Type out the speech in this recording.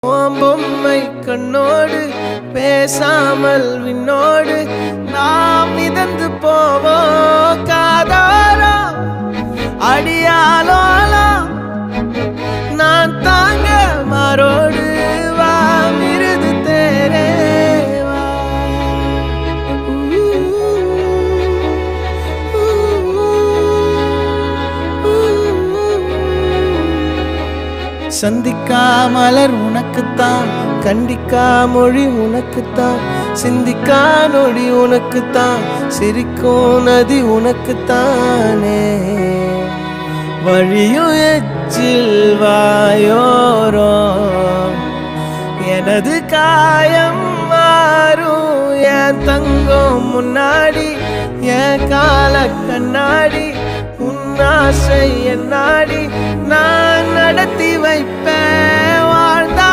பொம்மை கண்ணோடு பேசாமல் விண்ணோடு நாம் மிதந்து போவோம் காதாரோ அடியாலோலோ நான் தாங்க மாரோடு வா மிருது தேரே வா. சந்திக்கா மலர் உனக்குத்தான், கண்டிக்கா மொழி உனக்குத்தான், சிந்திக்கா நொடி உனக்குத்தான், சிரிக்கும் நதி உனக்குத்தானே. வழியும் எச்சில் வாயோரோ எனது காயம் மாறும் என் தங்கம் முன்னாடி என் கால கண்ணாடி உன்னாசை என்னாடி நான் நடத்தி வைப்பேன் வாழ்ந்தா